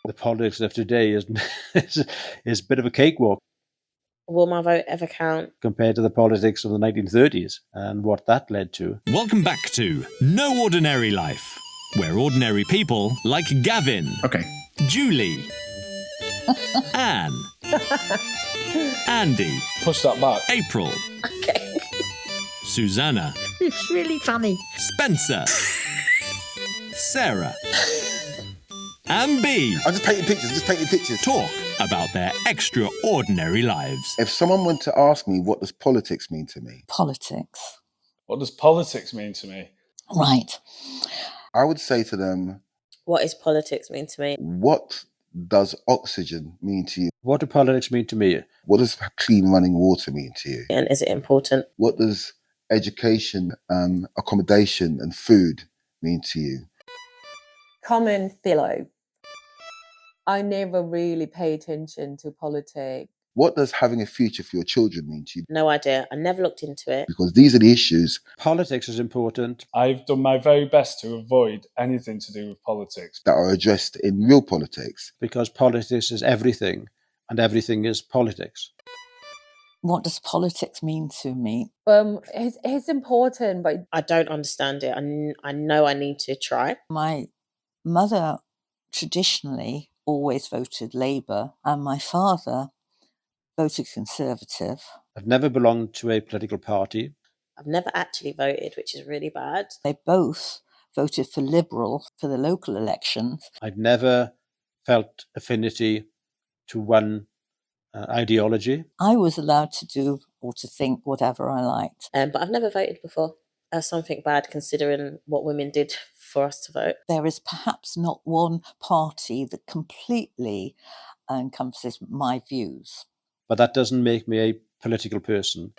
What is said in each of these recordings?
The politics of today is a bit of a cakewalk Will my vote ever count? compared to the politics of the 1930s and what that led to. Welcome back to No Ordinary Life, where ordinary people like Gavin, Okay. Julie, Anne, Andy, Push that back. April, Okay. Susanna, It's really funny. Spencer, Sarah, and B I'm just painting pictures. talk about their extraordinary lives. If someone were to ask me, what does politics mean to me? Politics. What does politics mean to me? Right. I would say to them, What does politics mean to me? what does oxygen mean to you? What do politics mean to me? What does clean running water mean to you? And is it important? What does education, accommodation and food mean to you? Comment below. I never really pay attention to politics. What does having a future for your children mean to you? No idea. I never looked into it. Because these are the issues Politics is important. I've done my very best to avoid anything to do with politics. that are addressed in real politics. Because politics is everything, and everything is politics. What does politics mean to me? It's important, but I don't understand it. I know I need to try. My mother traditionally always voted Labour, and my father voted Conservative. I've never belonged to a political party. I've never actually voted, which is really bad. They both voted for Liberal for the local elections. I've never felt affinity to one ideology. I was allowed to do or to think whatever I liked. But I've never voted before. Something bad considering what women did for us to vote. There is perhaps not one party that completely encompasses my views. But that doesn't make me a political person.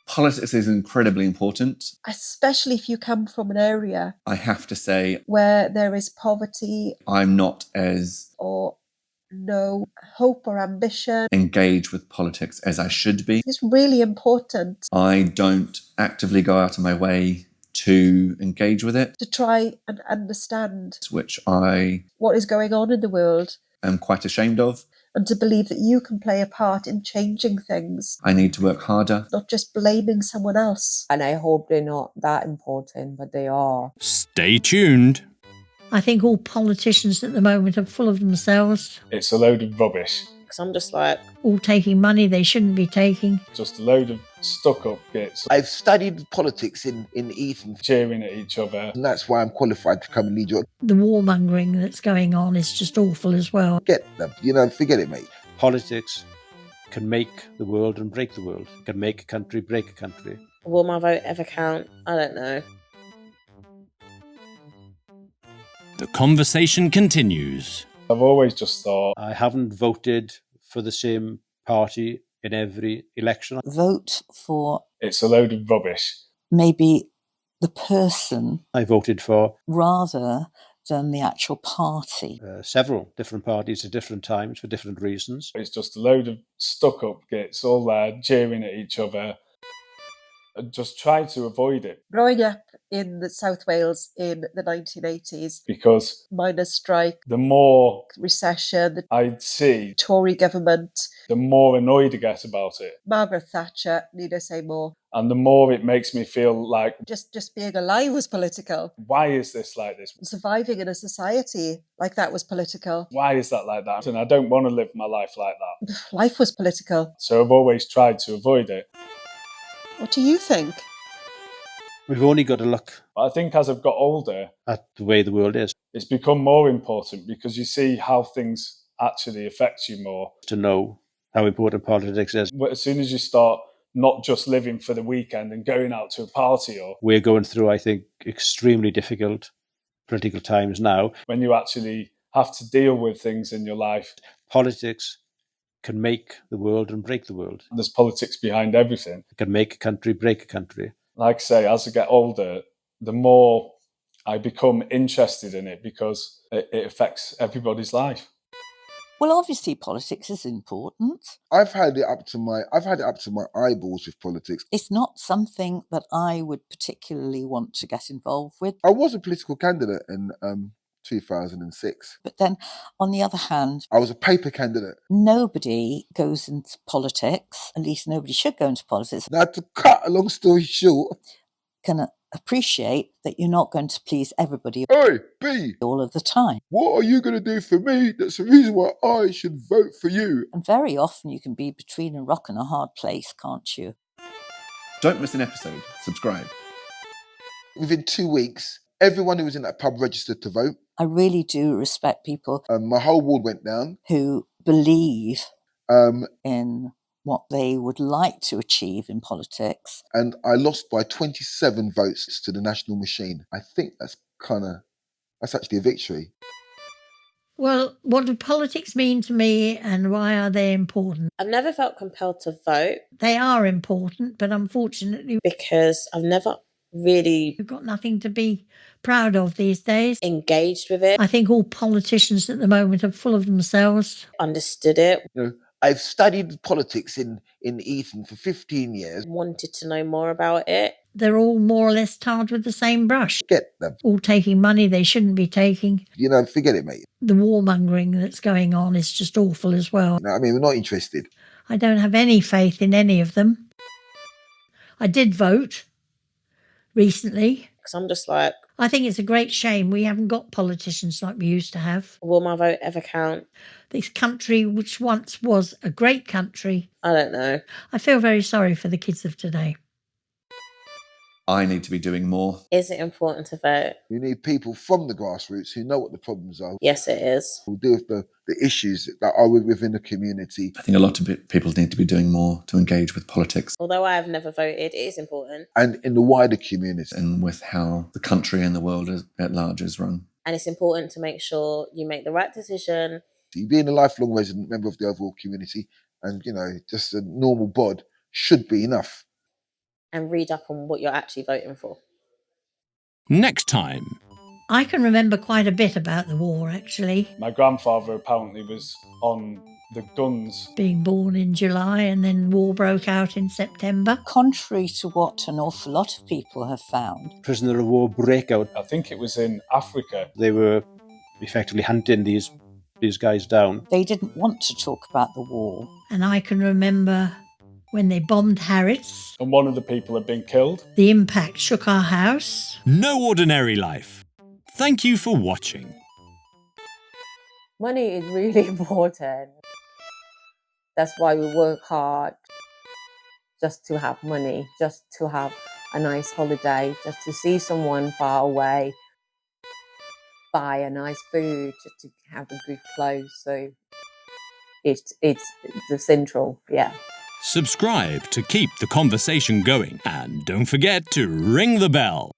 Politics is incredibly important. Especially if you come from an area I have to say, where there is poverty I'm not as or no hope or ambition. engaged with politics as I should be. It's really important I don't actively go out of my way to engage with it, to try and understand which I what is going on in the world am quite ashamed of. and to believe that you can play a part in changing things, I need to work harder. not just blaming someone else. and I hope they're not that important, but they are. Stay tuned. I think all politicians at the moment are full of themselves, It's a load of rubbish. Because I'm just like, all taking money they shouldn't be taking. Just a load of stuck-up gits I've studied politics in Eton, cheering at each other. and that's why I'm qualified to come and lead you. The warmongering that's going on is just awful as well. Get them, forget it, mate. Politics can make the world and break the world. It can make a country, break a country. will my vote ever count? I don't know. The conversation continues. I've always just thought, I haven't voted for the same party in every election. Vote for it's a load of rubbish. maybe the person I voted for rather than the actual party. several different parties at different times for different reasons. It's just a load of stuck-up gits all there cheering at each other. I just try to avoid it Growing up in the South Wales in the 1980s, because miners' strike, the more recession, the I'd see, Tory government, the more annoyed I get about it. Margaret Thatcher, need I say more? And the more it makes me feel like, Just being alive was political. why is this like this? Surviving in a society like that was political. Why is that like that? And I don't want to live my life like that. Life was political. So I've always tried to avoid it. What do you think? We've only got to look But I think as I've got older, at the way the world is it's become more important because you see how things actually affect you more. to know how important politics is. As soon as you start not just living for the weekend and going out to a party, or We're going through, I think, extremely difficult political times now. when you actually have to deal with things in your life, Politics can make the world and break the world. there's politics behind everything. It can make a country, break a country. Like I say, as I get older, the more I become interested in it because it affects everybody's life. Well, obviously politics is important. I've had it up to my eyeballs with politics. It's not something that I would particularly want to get involved with. I was a political candidate in 2006. But then, on the other hand, I was a paper candidate. nobody goes into politics, at least nobody should go into politics, Now, to cut a long story short, can appreciate that you're not going to please everybody hey, B, all of the time. what are you going to do for me? That's the reason why I should vote for you. And very often you can be between a rock and a hard place, can't you? Don't miss an episode. Subscribe. Within 2 weeks, everyone who was in that pub registered to vote. I really do respect people My whole ward went down. who believe Um, in what they would like to achieve in politics. and I lost by 27 votes to the national machine. I think that's actually a victory. Well, what do politics mean to me and why are they important? I've never felt compelled to vote They are important, but unfortunately, because I've never really we've got nothing to be proud of these days. engaged with it, I think all politicians at the moment are full of themselves. understood it, You know, I've studied politics in Eton for 15 years. wanted to know more about it. They're all more or less tarred with the same brush, Get them. all taking money they shouldn't be taking. You know, forget it, mate. The warmongering that's going on is just awful as well. You know what I mean? We're not interested. I don't have any faith in any of them. I did vote recently. Because I'm just like, I think it's a great shame we haven't got politicians like we used to have. will my vote ever count? This country, which once was a great country, I don't know. I feel very sorry for the kids of today. I need to be doing more. Is it important to vote? We need people from the grassroots who know what the problems are, Yes, it is. who deal with the issues that are within the community. I think a lot of people need to be doing more to engage with politics Although I have never voted, it is important. And in the wider community. and with how the country and the world at large is run. And it's important to make sure you make the right decision. Being a lifelong resident member of the overall community and, you know, just a normal bod should be enough. And read up on what you're actually voting for. Next time. I can remember quite a bit about the war, actually. My grandfather apparently was on the guns. Being born in July and then war broke out in September. Contrary to what an awful lot of people have found, Prisoner of war breakout. I think it was in Africa. They were effectively hunting these guys down. they didn't want to talk about the war. And I can remember when they bombed Harrods. And one of the people had been killed. The impact shook our house. No ordinary life. Thank you for watching. Money is really important. That's why we work hard, just to have money, just to have a nice holiday, just to see someone far away, buy a nice food, just to have a good clothes. So it's the central, yeah. Subscribe to keep the conversation going and don't forget to ring the bell.